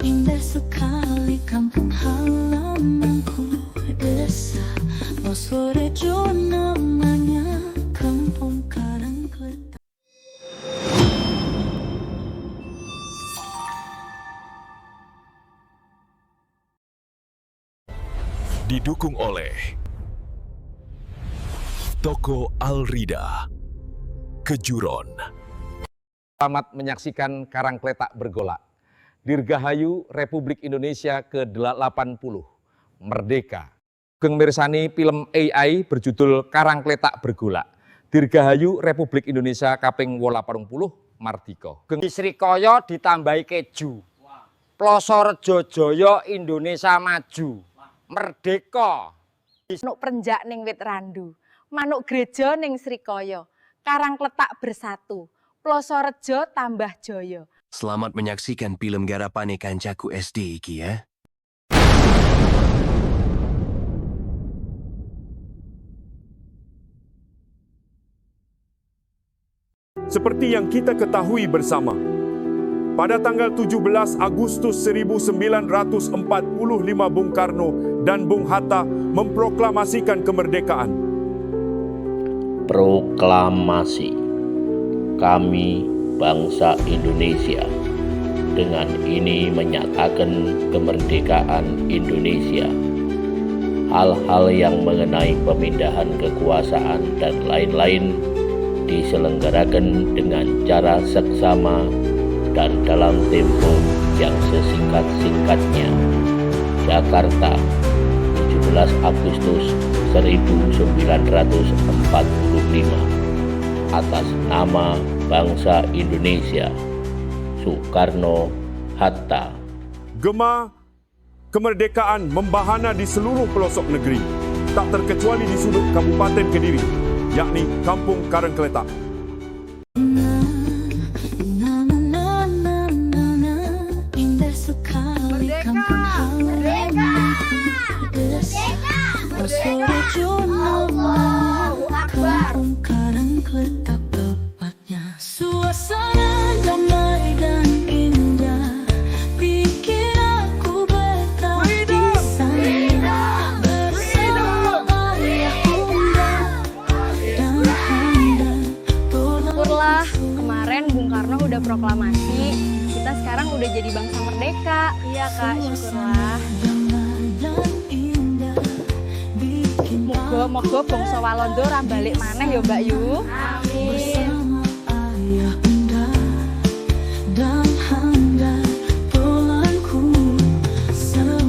Indah sekali kampung halamanku, desa Wosorejo namanya, kampung Karangkletak. Didukung oleh Toko Alrida, Kejuron. Selamat menyaksikan Karangkletak bergolak. Dirgahayu Republik Indonesia ke-80, Merdeka. Sugeng mirsani film AI berjudul Karangkletak bergolak. Dirgahayu Republik Indonesia kaping 80, Mardika. Di Srikaya ditambahi keju. Plosorejo Jaya Indonesia maju. Merdeka. Manuk prenjak ning wit randu, manuk gereja ning Srikaya, Karangkletak bersatu, Plosorejo tambah jaya. Selamat menyaksikan film garapane kancaku SD iki ya. Seperti yang kita ketahui bersama, pada tanggal 17 Agustus 1945 Bung Karno dan Bung Hatta memproklamasikan kemerdekaan. Proklamasi. Kami, bangsa Indonesia, dengan ini menyatakan kemerdekaan Indonesia. Hal-hal yang mengenai pemindahan kekuasaan dan lain-lain diselenggarakan dengan cara seksama dan dalam tempo yang sesingkat-singkatnya. Jakarta, 17 Agustus 1945. Atas nama bangsa Indonesia, Soekarno-Hatta. Gema kemerdekaan membahana di seluruh pelosok negeri, tak terkecuali di sudut Kabupaten Kediri, yakni Kampung Karangkletak. Indah sekali kampung halamanku, desa Wosorejo namanya, kampung Karangkletak tepatnya. Suasana damai dan indah bikin aku betah di sana bersama ayah, bunda, dan handa. Syukurlah, kemarin Bung Karno udah proklamasi, kita sekarang udah jadi bangsa merdeka. Iya Kak, syukurlah. Moga-moga bangsa Walanda ora balik maneh ya Mbak Yu. Amin. Ayah, bunda, dan handa, tulanku semua.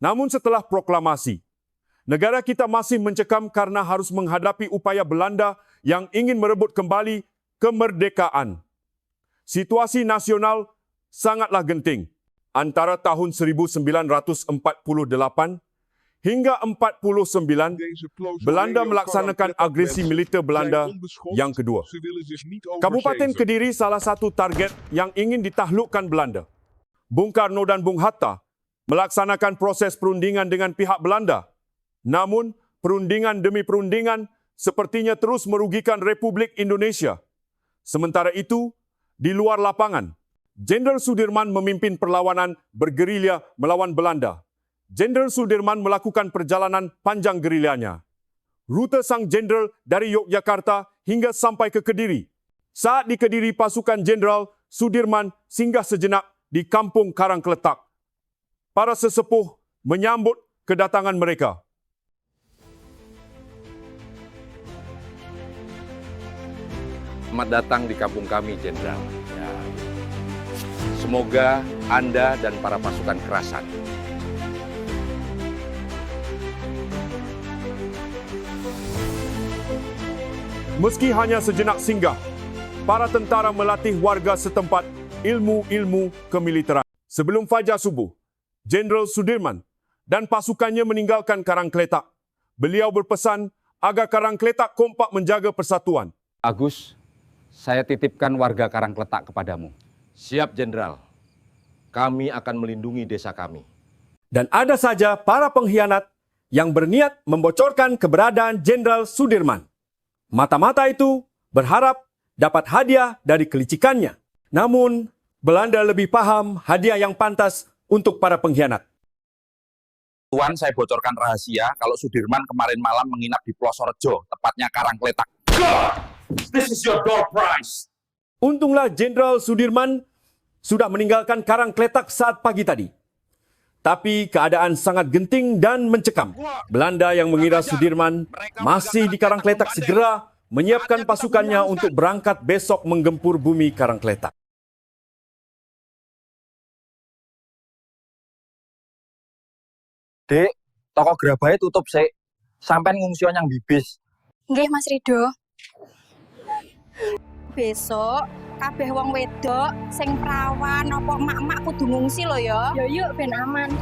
Namun setelah proklamasi, negara kita masih mencekam karena harus menghadapi upaya Belanda yang ingin merebut kembali kemerdekaan. Situasi nasional sangatlah genting. Antara tahun 1948 hingga 49, Belanda melaksanakan agresi militer Belanda yang kedua. Kabupaten Kediri salah satu target yang ingin ditaklukkan Belanda. Bung Karno dan Bung Hatta melaksanakan proses perundingan dengan pihak Belanda. Namun, perundingan demi perundingan sepertinya terus merugikan Republik Indonesia. Sementara itu, di luar lapangan, Jenderal Sudirman memimpin perlawanan bergerilya melawan Belanda. Jenderal Sudirman melakukan perjalanan panjang gerilyanya. Rute sang jenderal dari Yogyakarta hingga sampai ke Kediri. Saat di Kediri, pasukan Jenderal Sudirman singgah sejenak di Kampung Karangkletak. Para sesepuh menyambut kedatangan mereka. Selamat datang di kampung kami, Jenderal. Ya. Semoga Anda dan para pasukan kerasan Meski hanya sejenak singgah, para tentara melatih warga setempat ilmu-ilmu kemiliteran. Sebelum fajar subuh, Jenderal Sudirman dan pasukannya meninggalkan Karangkletak. Beliau berpesan agar Karangkletak kompak menjaga persatuan. Agus, saya titipkan warga Karangkletak kepadamu. Siap, Jenderal. Kami akan melindungi desa kami. Dan ada saja para pengkhianat yang berniat membocorkan keberadaan Jenderal Sudirman. Mata-mata itu berharap dapat hadiah dari kelicikannya. Namun, Belanda lebih paham hadiah yang pantas untuk para pengkhianat. Tuan, saya bocorkan rahasia kalau Sudirman kemarin malam menginap di Plosorejo, tepatnya Karangkletak. This is your door prize. Untunglah Jenderal Sudirman sudah meninggalkan Karangkletak saat pagi tadi. Tapi keadaan sangat genting dan mencekam. Belanda yang mengira Sudirman masih di Karangkletak segera menyiapkan pasukannya untuk berangkat besok menggempur bumi Karangkletak. Dek, toko Grabahe tutup sih. Sampai ngungsi yang bibis. Nggih, Mas Rido. Besok kabeh wong wedok sing prawan apa emak-emak kudu ngungsi lho ya. Ya yuk ben aman.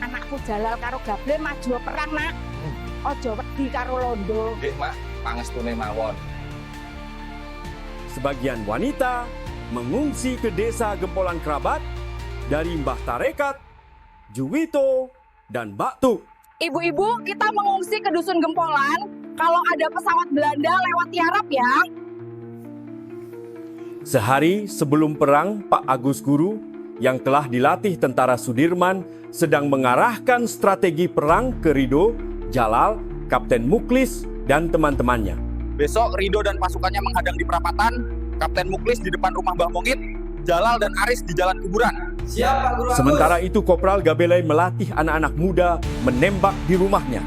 Anakku Jalal karo Gable maju perang, Nak. Ojo wedi karo londo. Nggih, Mak, pangestune mawon. Sebagian wanita mengungsi ke desa Gempolan Kerabat dari Mbah Tarekat, Juwito, dan Mbak Tuk. Ibu-ibu, kita mengungsi ke Dusun Gempolan. Kalau ada pesawat Belanda lewat tiarap ya. Sehari sebelum perang, Pak Agus Guru yang telah dilatih tentara Sudirman sedang mengarahkan strategi perang ke Rido, Jalal, Kapten Muklis, dan teman-temannya. Besok Rido dan pasukannya menghadang di perapatan, Kapten Muklis di depan rumah Mbah Mongit, Jalal dan Aris di jalan kuburan. Siap, Pak Guru. Sementara itu Kopral Gabelai melatih anak-anak muda menembak di rumahnya.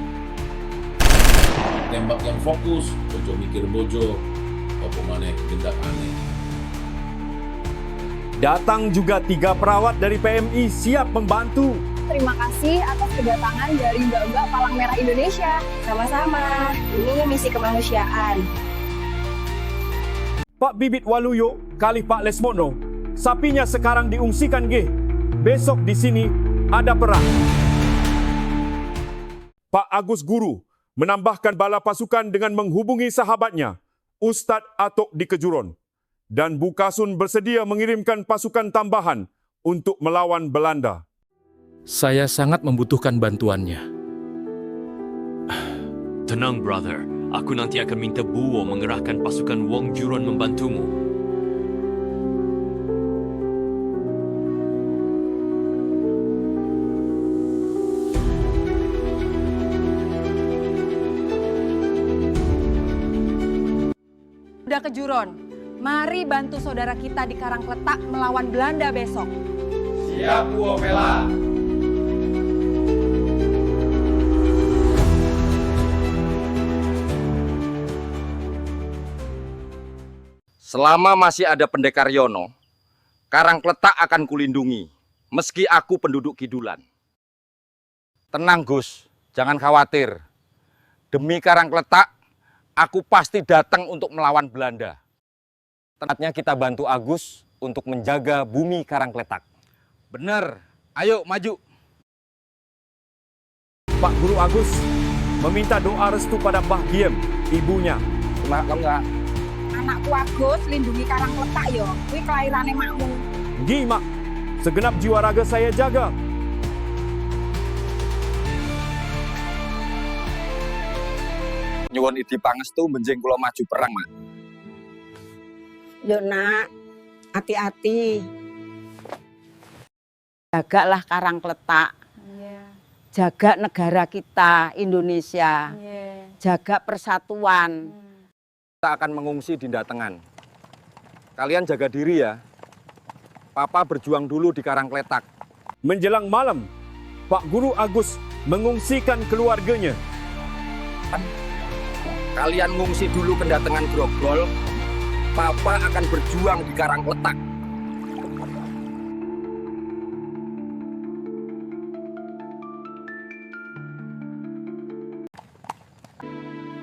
Tembak yang fokus, bojo mikir bojo, apa maneh tindak aneh. Datang juga 3 perawat dari PMI siap membantu. Terima kasih atas kedatangan dari Mbak-mbak Palang Merah Indonesia. Sama-sama. Ini misi kemanusiaan. Pak Bibit Waluyo kali Pak Lesmono, sapinya sekarang diungsikan ge. Besok di sini ada perang. Pak Agus Guru menambahkan bala pasukan dengan menghubungi sahabatnya, Ustadz Atok di Kejuron. Dan Bukasun bersedia mengirimkan pasukan tambahan untuk melawan Belanda. Saya sangat membutuhkan bantuannya. Tenang, brother. Aku nanti akan minta Buwo mengerahkan pasukan Wong Juron membantumu. Udah Kejuron, mari bantu saudara kita di Karangkletak melawan Belanda besok. Siap, Bu Opela. Selama masih ada Pendekar Yono, Karangkletak akan kulindungi, meski aku penduduk Kidulan. Tenang, Gus, jangan khawatir. Demi Karangkletak, aku pasti datang untuk melawan Belanda. Tempatnya kita bantu Agus untuk menjaga bumi Karangkletak. Bener, ayo maju. Pak Guru Agus meminta doa restu pada Mbah Giem, ibunya. Enggak. Anakku Agus lindungi Karangkletak yo. Kuwi kelairane makmu. Nggih, Mak. Segenap jiwa raga saya jaga. Nyuwun idi pangestu benjing kula maju perang, Mak. Yo nak, hati-hati. Jagalah Karangkletak. Jaga negara kita, Indonesia. Jaga persatuan. Kita akan mengungsi di Ndatengan. Kalian jaga diri ya. Papa berjuang dulu di Karangkletak. Menjelang malam, Pak Guru Agus mengungsikan keluarganya. Kalian ngungsi dulu ke Ndatengan Grogol. Papa akan berjuang di Karangkletak.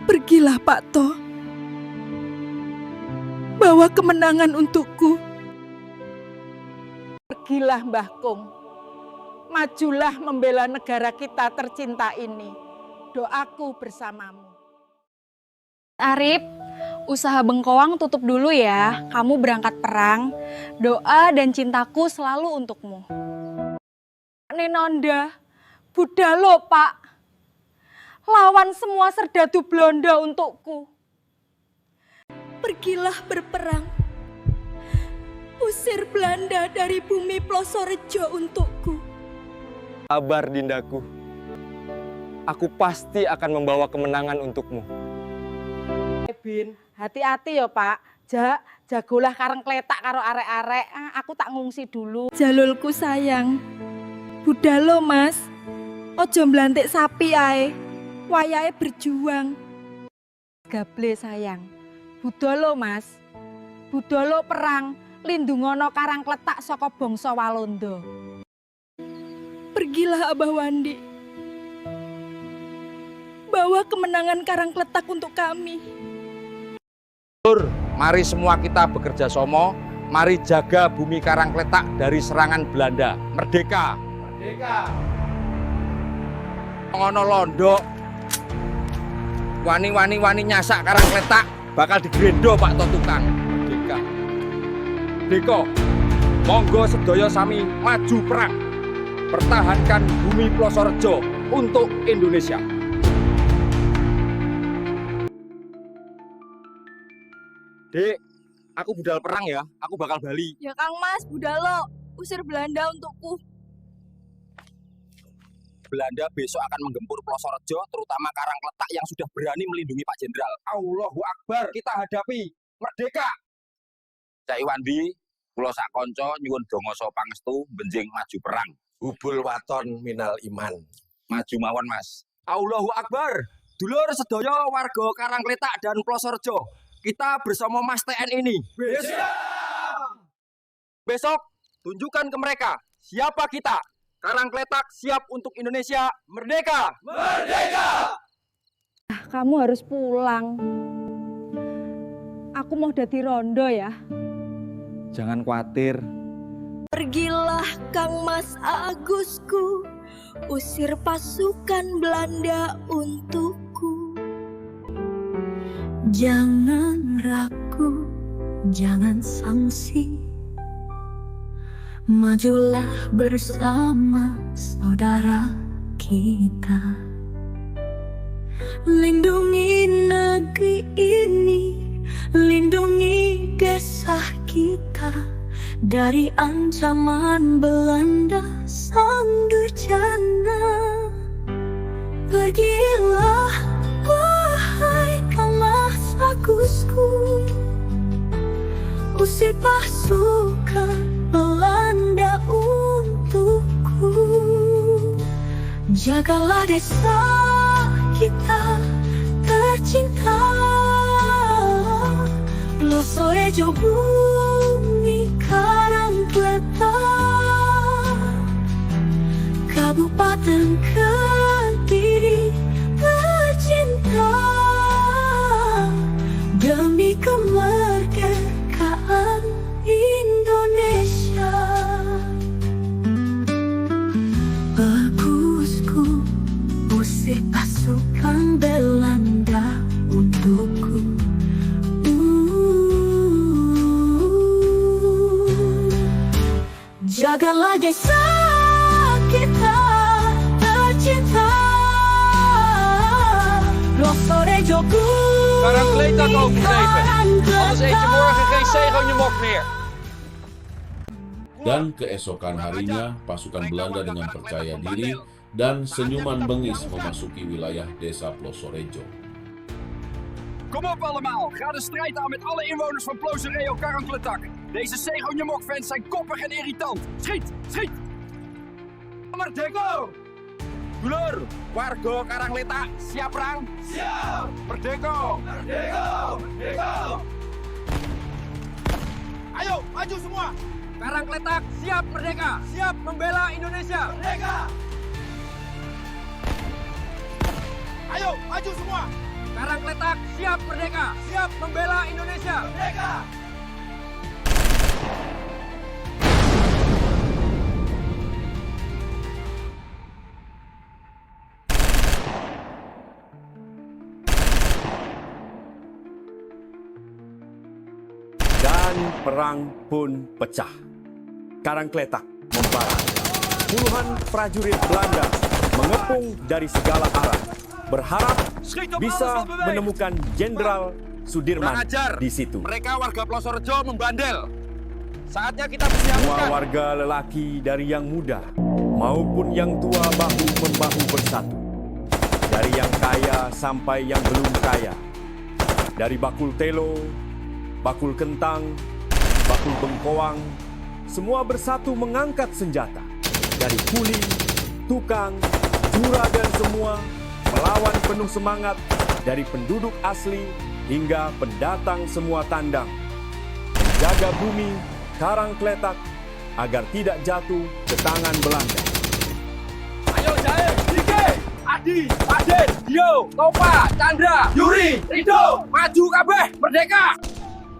Pergilah Pak To. Bawa kemenangan untukku. Pergilah Mbah Kung. Majulah membela negara kita tercinta ini. Doaku bersamamu. Arif, Usaha bengkoang tutup dulu ya. Kamu berangkat perang. Doa dan cintaku selalu untukmu. Ninonda, budalo Pak. Lawan semua serdadu Belanda untukku. Pergilah berperang. Usir Belanda dari bumi Plosorejo untukku. Sabar Dindaku. Aku pasti akan membawa kemenangan untukmu. Bin, hati-hati ya Pak. Jagolah kareng kletak karo arek-arek. Aku tak ngungsi dulu. Jalulku sayang. Budalo Mas. Ojo mblantik sapi ae. Wayahe berjuang. Gable sayang. Budalo Mas. Budalo perang. Lindungono karang kletak saka bangsa Walanda. Pergilah Abah Wandi. Bawa kemenangan Karangkletak untuk kami. Mari semua kita bekerja sama, mari jaga bumi Karangkletak dari serangan Belanda. Merdeka! Merdeka! Ngono londo, wani nyasak Karangkletak bakal digrendo Pak To Tukang. Merdeka! Deko, monggo sedaya sami maju perang. Pertahankan bumi Plosorejo untuk Indonesia. Dek, aku budal perang ya, aku bakal bali. Ya Kang Mas, budalo. Usir Belanda untukku. Belanda besok akan menggempur Plosorejo, terutama Karangkletak yang sudah berani melindungi Pak Jenderal. Allahu Akbar, kita hadapi. Merdeka! Cak Iwandi, kula sak kanca nyuwun donga saha pangestu benjing maju perang. Hubul waton minal iman. Maju mawon, Mas. Allahu Akbar. Dulur sedaya warga Karangkletak dan Plosorejo, kita bersama Mas TN ini. Besok tunjukkan ke mereka siapa kita. Karangkletak siap untuk Indonesia. Merdeka! Merdeka! Kamu harus pulang. Aku mau dadi rondo ya. Jangan khawatir. Pergilah Kang Mas Agusku. Usir pasukan Belanda untukku. Jangan ragu, jangan sangsi. Majulah bersama saudara kita. Lindungi negeri ini, lindungi desa kita dari ancaman Belanda sang durjana. Pergilah wahai Kang Mas Agusku, usir pasukan Belanda untukku. Jagalah desa kita tercinta, Plosorejo bumi Karangkletak, Kabupaten Kediri tercinta, demi kemerdekaan Indonesia. Bagusku, usir pasukan Belanda untukku. Jagalah desa kita tercinta, Plosorejo bumi Karangkletak overgeven. Anders eet je morgen geen zeegonje-mok meer. Dan keesokan harinya, pasukan Belanda dengan percaya diri dan senyuman bengis memasuki wilayah desa Plosorejo. Kom op allemaal, ga de strijd aan met alle inwoners van Plosorejo Karangkletak. Deze Zeegonje-mok-fans zijn koppig en irritant. Schiet, schiet! Merdeka! Dulur, warga Karangkletak, siap perang? Siap! Merdeka! Merdeka! Merdeka! Ayo, maju semua! Karangkletak siap merdeka! Siap membela Indonesia! Merdeka! Ayo, maju semua! Karangkletak siap merdeka! Siap membela Indonesia! Merdeka! Medan perang pun pecah. Karangkletak membara. Puluhan prajurit Belanda mengepung dari segala arah, berharap bisa menemukan Jenderal Sudirman di situ. Mereka warga Plosorejo membandel. Saatnya kita Semua bersiap. warga lelaki dari yang muda maupun yang tua bahu-membahu bersatu. Dari yang kaya sampai yang belum kaya. Dari bakul telo, bakul kentang, bakul bengkoang, semua bersatu mengangkat senjata. Dari kuli, tukang, juragan semua melawan penuh semangat dari penduduk asli hingga pendatang semua tandang. Menjaga bumi Karangkletak agar tidak jatuh ke tangan Belanda. Ayo Jahe, Dike, Adi, Aden, Dio, Topa, Chandra, Yuri, Rido, maju kabeh, merdeka!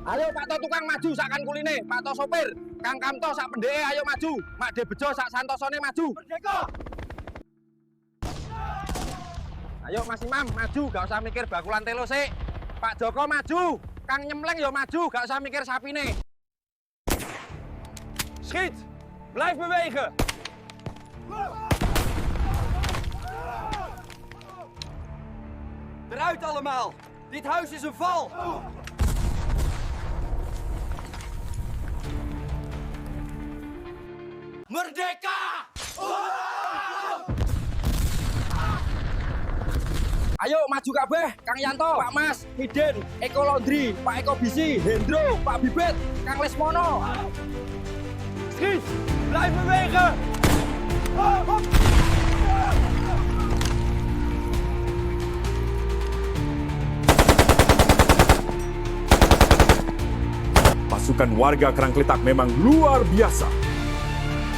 Ayo Pak To tukang maju sakan kuline, Pak To sopir, Kang Kamto sak pendeke ayo maju, Mak De Bejo sak santosone maju. Merdeka! Ayo Mas Imam maju, gak usah mikir bakulan telo sik. Pak Joko maju, Kang Nyemleng yo maju, gak usah mikir sapine. Schiet! Blijf bewegen! Eruit allemaal! Dit huis is een val! Merdeka! Ayo maju kabeh, Kang Yanto, Pak Mas, Miden, Eko Laundry, Pak Eko Bisi, Hendro, Pak Bibet, Kang Lesmono. Schiet! Blijf bewegen! Pasukan warga Karangkletak memang luar biasa.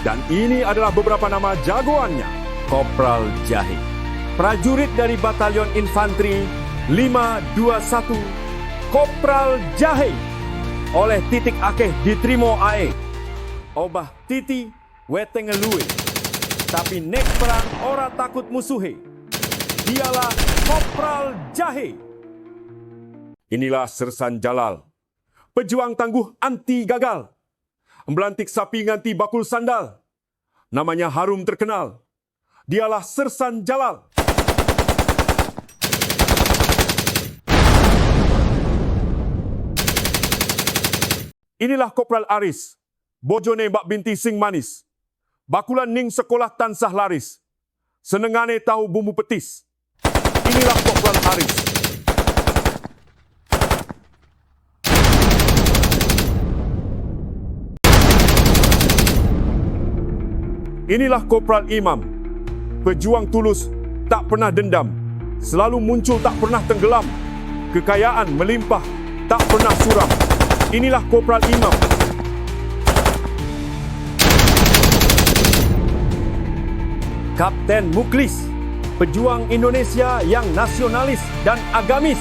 Dan ini adalah beberapa nama jagoannya. Kopral Jahe, prajurit dari Batalion Infanteri 521, Kopral Jahe, oleh titik akeh diterima ae. Obah titi wetengelue, tapi nek perang ora takut musuhe. Dialah Kopral Jahe. Inilah Sersan Jalal, pejuang tangguh anti gagal. Melantik sapi nganti bakul sandal. Namanya harum terkenal. Dialah Sersan Jalal. Inilah Kopral Aris, bojone Mbak Binti sing manis. Bakulan ning sekolah tansah laris. Senengane tahu bumbu petis. Inilah Kopral Aris. Inilah Kopral Imam, pejuang tulus, tak pernah dendam, selalu muncul tak pernah tenggelam, kekayaan melimpah, tak pernah suram. Inilah Kopral Imam. Kapten Muklis, pejuang Indonesia yang nasionalis dan agamis,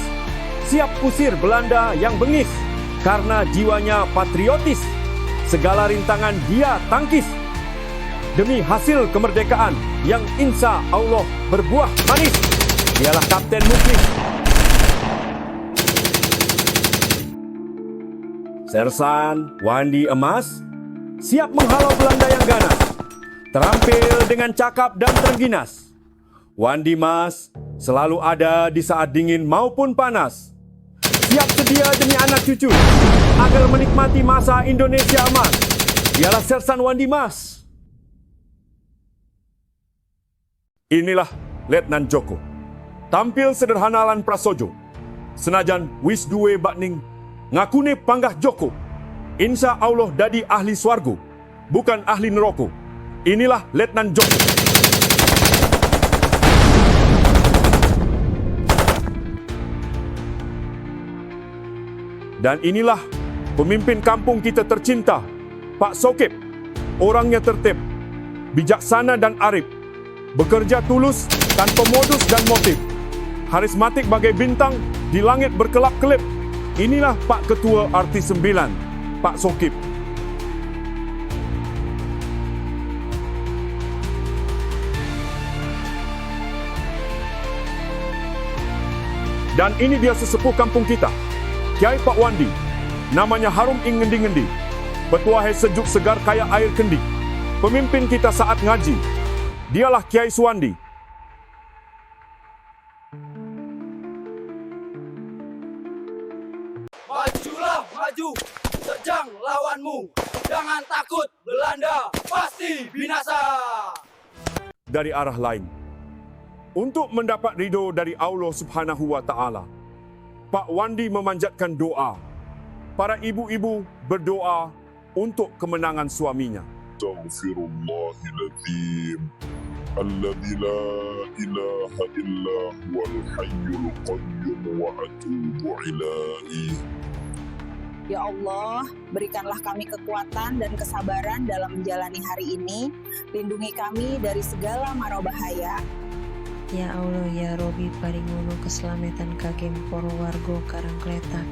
siap usir Belanda yang bengis, karena jiwanya patriotis, segala rintangan dia tangkis. Demi hasil kemerdekaan yang insya Allah berbuah manis. Dialah Kapten Muklis. Sersan Wandi Emas siap menghalau Belanda yang ganas. Terampil dengan cakap dan terengginas. Wandi Mas selalu ada di saat dingin maupun panas. Siap sedia demi anak cucu agar menikmati masa Indonesia emas. Dialah Sersan Wandi Mas. Inilah Letnan Joko. Tampil sederhana lan prasojo. Senajan wis duwe bakning ngakune panggah Joko. Insya Allah dadi ahli swargo, bukan ahli neraka. Inilah Letnan Joko. Dan inilah pemimpin kampung kita tercinta, Pak Sokip. Orangnya tertib, bijaksana dan arif. Bekerja tulus tanpa modus dan motif. Karismatik bagai bintang di langit berkelap-kelip. Inilah Pak Ketua RT 9, Pak Sokip. Dan ini dia sesepuh kampung kita, Kiai Pak Wandi. Namanya harum ing ngendi-ngendi. Petuahai sejuk segar kaya air kendi. Pemimpin kita saat ngaji. Dialah Kiai Suwandi. Majulah maju, terjang lawanmu. Jangan takut, Belanda pasti binasa. Dari arah lain. Untuk mendapat ridho dari Allah Subhanahu wa Ta'ala, Pak Wandi memanjatkan doa. Para ibu-ibu berdoa untuk kemenangan suaminya. Astaghfirullahaladzim. Alladzi la ilaha illa huwal hayyul qayyum wa atubu ilaihi. Ya Allah, berikanlah kami kekuatan dan kesabaran dalam menjalani hari ini. Lindungi kami dari segala mara bahaya. Ya Allah, ya Robi, paringono keselamatan kagem para warga Karangkletak.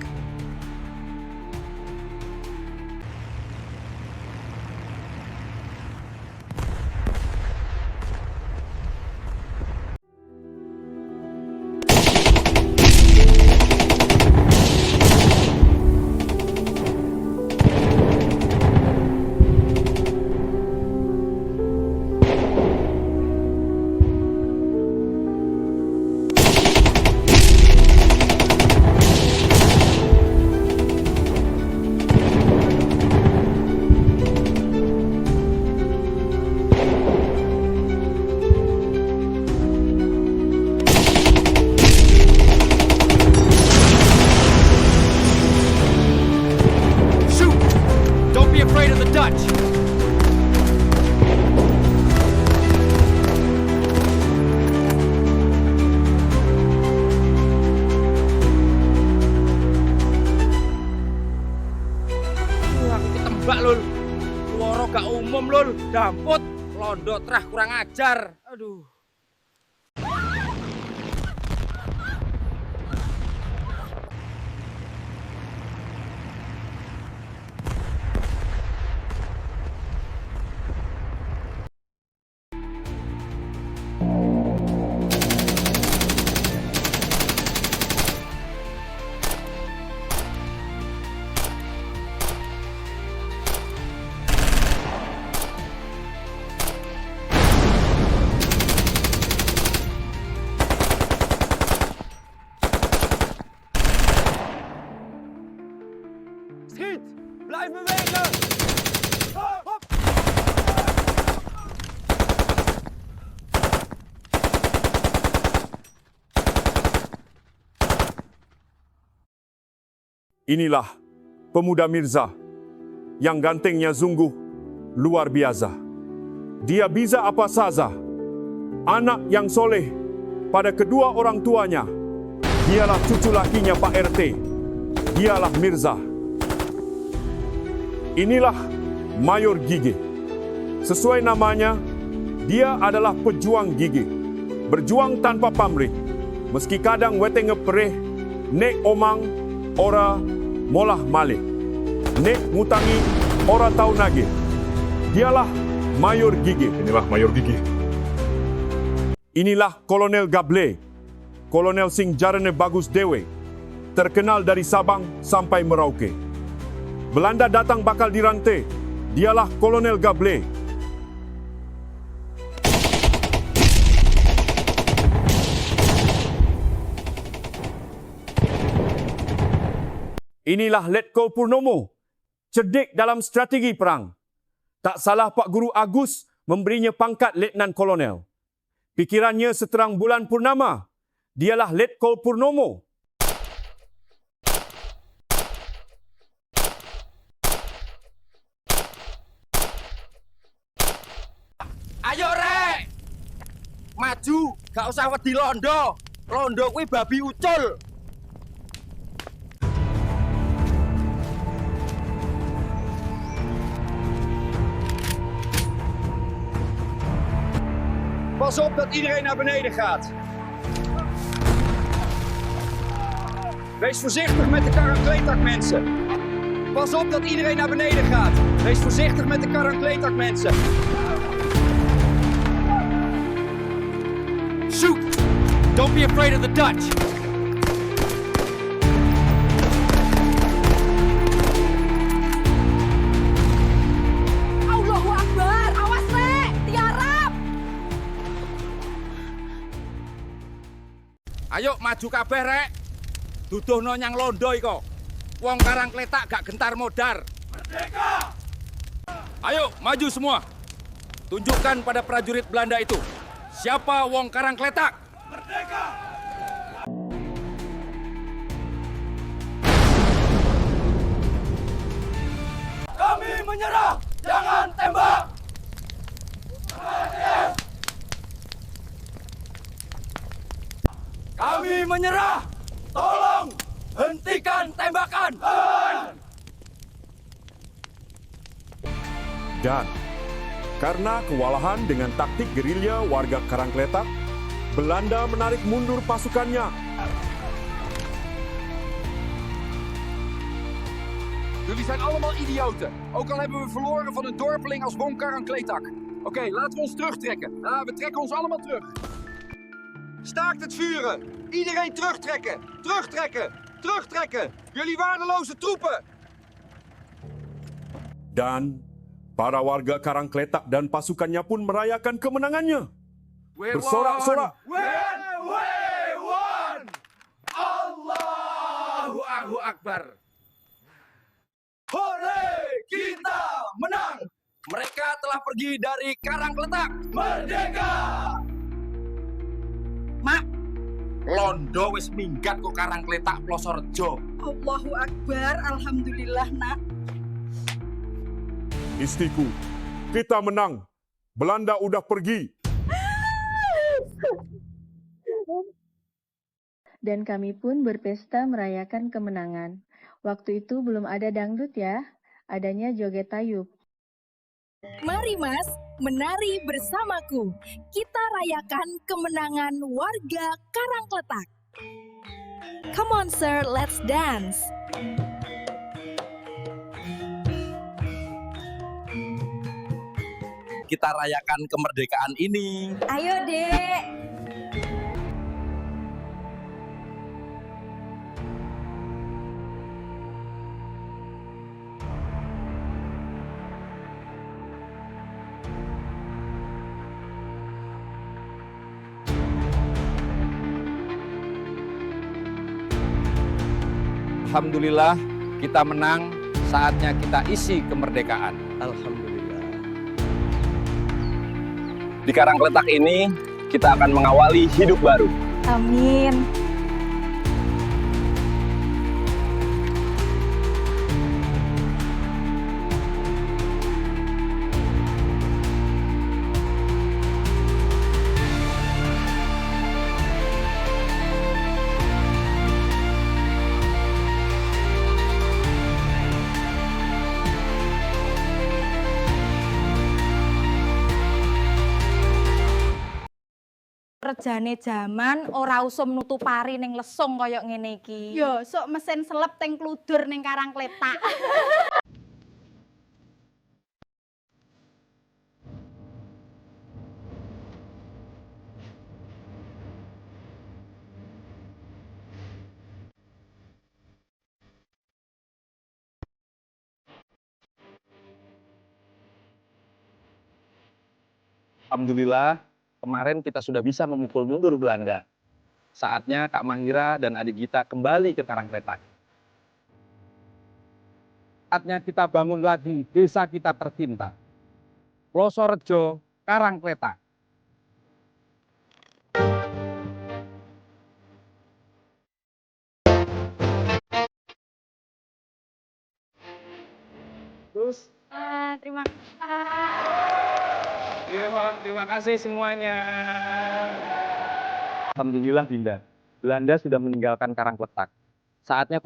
Damput, londo trah kurang ajar. Aduh. Schiet! Blijf bewegen! Hop! Inilah pemuda Mirza yang gantengnya sungguh luar biasa. Dia bisa apa saja. Anak yang soleh pada kedua orang tuanya. Dialah cucu lakinya Pak RT. Dialah Mirza. Inilah Mayor Gigi. Sesuai namanya, dia adalah pejuang gigi. Berjuang tanpa pamrih. Meski kadang wete ngepereh, nek omang, ora molah malih. Nek ngutangi, ora tau nagih. Dialah Mayor Gigi. Inilah Mayor Gigi. Inilah Kolonel Gable. Kolonel sing jarane bagus dewe. Terkenal dari Sabang sampai Merauke. Belanda datang bakal dirantai. Dialah Kolonel Gable. Inilah Letkol Purnomo. Cerdik dalam strategi perang. Tak salah Pak Guru Agus memberinya pangkat Letnan Kolonel. Pikirannya seterang bulan purnama. Dialah Letkol Purnomo. Ayo rek, maju, gak usah wedi londo. Londo kuwi babi ucul. Pas op dat iedereen naar beneden gaat. Wees voorzichtig met de kar en kleedtak, mensen. Pas op dat iedereen naar beneden gaat. Wees voorzichtig met de kar en kleedtak, mensen. Shoot! Don't be afraid of the Dutch. maju kabeh rek. Duduhno nyang londo iko. Wong Karangkletak gak gentar modar. Merdeka! Ayo maju semua. Tunjukkan pada prajurit Belanda itu siapa Wong Karangkletak. Merdeka! Kami menyerah, jangan tembak. Kami menyerah, tolong hentikan tembakan. Dan karena kewalahan dengan taktik gerilya warga Karangkletak, Belanda menarik mundur pasukannya. Jullie zijn allemaal idioten. Ook al hebben we verloren van een dorpeling als Wong Karangkletak. Oké, laten we ons terugtrekken. We trekken ons allemaal terug. Staakt het vuren. Iedereen terugtrekken. Terugtrekken. Terugtrekken. Jullie waardeloze troepen. Dan para warga Karangkletak dan pasukannya pun merayakan kemenangannya. Bersorak-sorak. We won! Allahu Akbar. Hore! Kita menang! Mereka telah pergi dari Karangkletak. Merdeka! Mak, londo wis minggat kok Karangkletak Plosorejo. Allahu Akbar, alhamdulillah nak. Istriku, kita menang. Belanda udah pergi. Dan kami pun berpesta merayakan kemenangan. Waktu itu belum ada dangdut ya, adanya joget tayub. Mari Mas, menari bersamaku. Kita rayakan kemenangan warga Karangkletak. Come on sir, let's dance. Kita rayakan kemerdekaan ini. Ayo Dek. Alhamdulillah kita menang, saatnya kita isi kemerdekaan. Alhamdulillah. Di Karangkletak ini kita akan mengawali hidup baru. Amin. Rejane jaman ora usum nutupari ning lesung kaya ngene iki. Yo, sok mesin selep teng kludur ning Karangkletak. Alhamdulillah, kemarin kita sudah bisa memukul mundur Belanda. Saatnya Kak Mangira dan adik kita kembali ke Karangkletak. Saatnya kita bangun lagi desa kita tercinta. Plosorejo, Karangkletak. Terus? Terima kasih semuanya. Alhamdulillah Dinda, Belanda sudah meninggalkan Karangkletak. Saatnya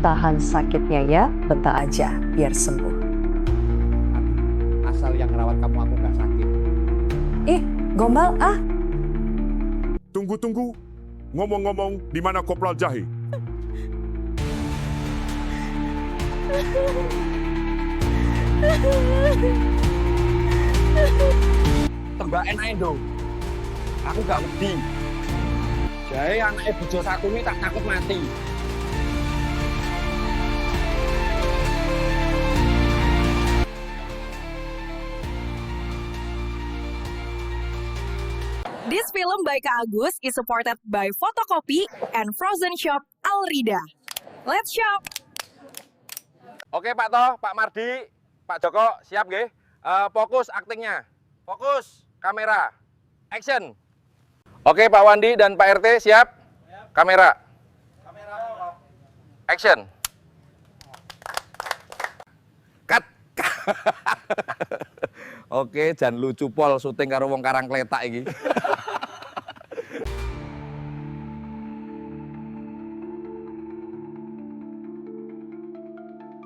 Tahan sakitnya ya, bentar aja biar sembuh. Asal yang ngerawat kamu aku gak sakit. Gombal ah. Tunggu. Ngomong-ngomong, di mana Kopral Jahe? Tembaken ae dong. Aku gak wedi. Jahe anake bojo Sakumi tak takut mati. This film by Kak Agus is supported by Photocopy and Frozen Shop Alrida. Let's shop! Oke Pak Toh, Pak Mardi, Pak Joko, siap nggih? Fokus aktingnya. Fokus, kamera, action. Oke Pak Wandi dan Pak RT siap? Kamera. Action. Cut. Oke, jangan lucu pol syuting karo wong Karangkletak iki.